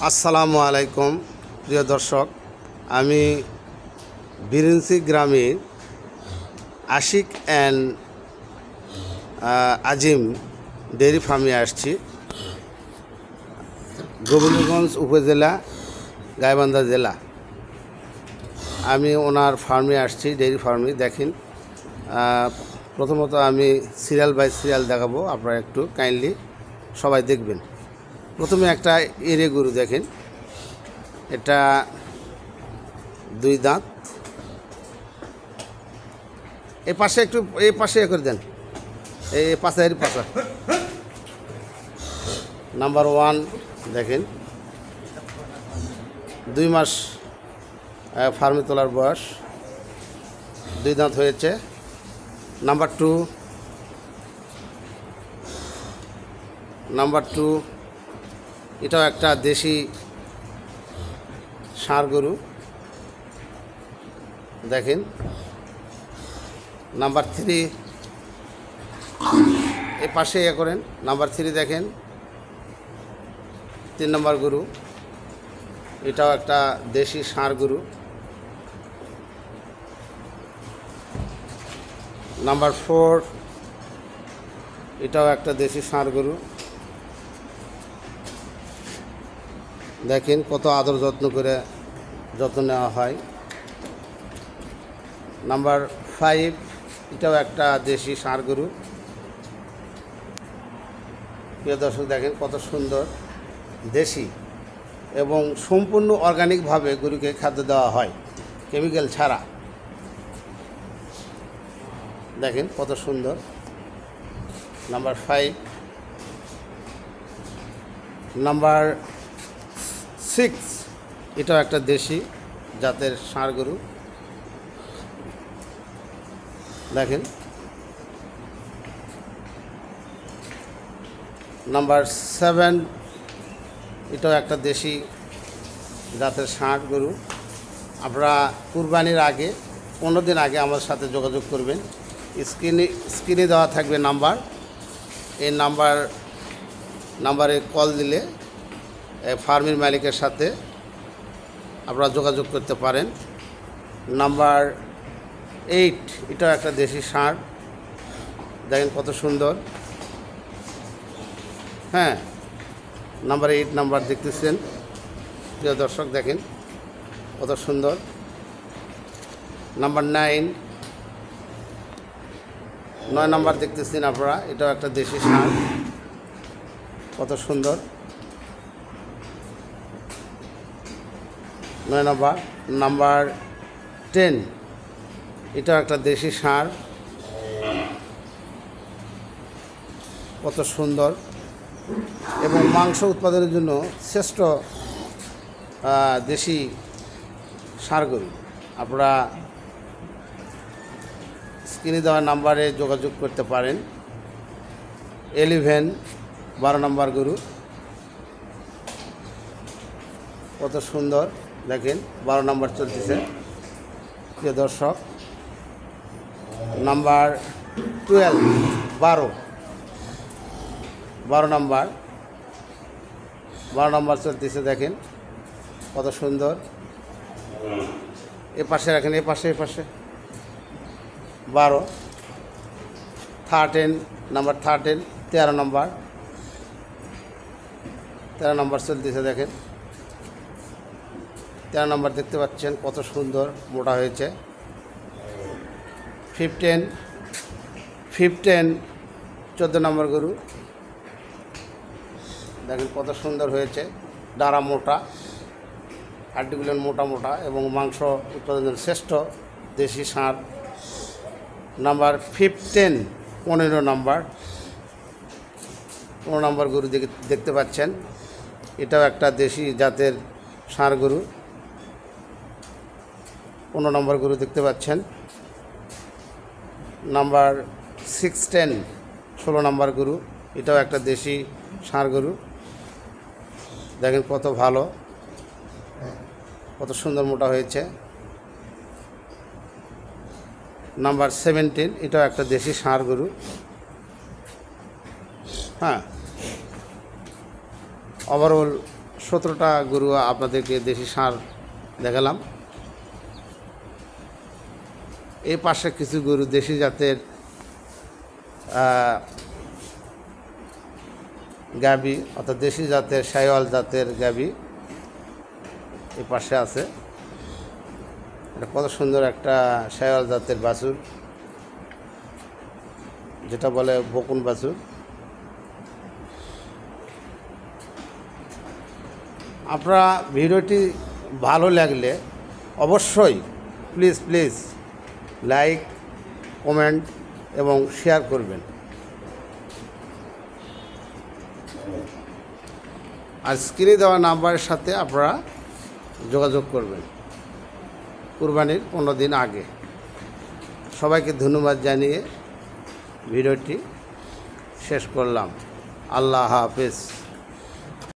আসসালামু আলাইকুম প্রিয় দর্শক, আমি বিরিঞ্চি গ্রামে আশিক অ্যান্ড আজিম ডেয়ারি ফার্মে আসছি। গোবিন্দগঞ্জ উপজেলা, গাইবান্ধা জেলা। আমি ওনার ফার্মে আসছি, ডেয়ারি ফার্মে। দেখেন, প্রথমত আমি সিরিয়াল বাই সিরিয়াল দেখাবো, আপনারা একটু কাইন্ডলি সবাই দেখবেন। প্রথমে একটা এরে গরু দেখেন, এটা 2 দাঁত। এই পাশে একটু, এই পাশে করে দেন, এই পাশে, এর পাশে। নাম্বার 1 দেখেন, 2 মাস ফার্মে তোলার বয়স, 2 দাঁত হয়েছে। নাম্বার 2 এটাও একটা দেশি ষাঁড় গরু দেখেন। নাম্বার 3 এ পাশে করেন। নাম্বার 3 দেখেন, 3 নম্বর গরু, এটাও একটা দেশি ষাঁড় গরু। নাম্বার 4 এটাও একটা দেশি ষাঁড় গরু। দেখেন কত আদর যত্ন করে নেওয়া হয়। নাম্বার 5 এটাও একটা দেশি ষাঁড় গরু। প্রিয় দর্শক, দেখেন কত সুন্দর, দেশি এবং সম্পূর্ণ অর্গানিকভাবে গরুকে খাদ্য দেওয়া হয়, কেমিক্যাল ছাড়া। দেখেন কত সুন্দর। নাম্বার 5। নাম্বার 6 এটাও একটা দেশি জাতের ষাঁড় গরু দেখেন। নাম্বার 7 এটাও একটা দেশি জাতের ষাঁড় গরু। আপনারা কুরবানির আগে 15 দিন আগে আমার সাথে যোগাযোগ করবেন। স্ক্রিনে দেওয়া থাকবে নাম্বার, এই নাম্বারে কল দিলে ফার্মের মালিকের সাথে আপনারা যোগাযোগ করতে পারেন। নাম্বার 8 এটাও একটা দেশি ষাঁড়, দেখেন কত সুন্দর। হ্যাঁ, নাম্বার 8 নাম্বার দেখতেছেন প্রিয় দর্শক, দেখেন কত সুন্দর। নাম্বার 9 নাম্বার দেখতেছেন আপনারা, এটাও একটা দেশি ষাঁড়, কত সুন্দর। 9 নাম্বার। নাম্বার 10 এটাও একটা দেশি ষাঁড়, কত সুন্দর এবং মাংস উৎপাদনের জন্য শ্রেষ্ঠ দেশি ষাঁড় গরু। আপনারা স্ক্রিনে দেওয়া নাম্বারে যোগাযোগ করতে পারেন। 11 12 নম্বর গরু, কত সুন্দর দেখেন, 12 নম্বর চলতেছে প্রিয় দর্শক। নাম্বার 12 12 নম্বর চলতেছে, দেখেন কত সুন্দর। এ পাশে রাখেন, এ পাশে 12 13 নাম্বার 13 13 নম্বর চলতেছে, দেখেন 13 নম্বর দেখতে পাচ্ছেন, কত সুন্দর মোটা হয়েছে। 15 14 নম্বর গরু, দেখেন কত সুন্দর হয়েছে, ডাঁড়া মোটা, হাড্ডিগুলো মোটা এবং মাংস উৎপাদনের শ্রেষ্ঠ দেশি ষাঁড়। নাম্বার 15 15 নম্বর গরু দেখতে পাচ্ছেন, এটাও একটা দেশি জাতের ষাঁড় গরু। 15 নম্বর গরু দেখতে পাচ্ছেন। নাম্বার 16 নম্বর গরু, এটাও একটা দেশি ষাঁড় গরু, দেখেন কত ভালো, কত সুন্দর মোটা হয়েছে। নাম্বার 17 এটাও একটা দেশি ষাঁড় গরু। হ্যাঁ, ওভারঅল 17টা গরু আপনাদেরকে দেশি ষাঁড় দেখালাম। এই পাশে কিছু গরু দেশি জাতের গাভী অর্থাৎ দেশি জাতের শাহিওয়াল জাতের গাভী এই পাশে আছে। এটা কত সুন্দর একটা শাহিওয়াল জাতের বাছুর, যেটা বলে বকুন বাছুর। আপনারা ভিডিওটি ভালো লাগলে অবশ্যই প্লিজ লাইক, কমেন্ট এবং শেয়ার করবেন। আর স্ক্রিনে দেওয়া নাম্বারের সাথে আপনারা যোগাযোগ করবেন কুরবানির 15 দিন আগে। সবাইকে ধন্যবাদ জানিয়ে ভিডিওটি শেষ করলাম। আল্লাহ হাফেজ।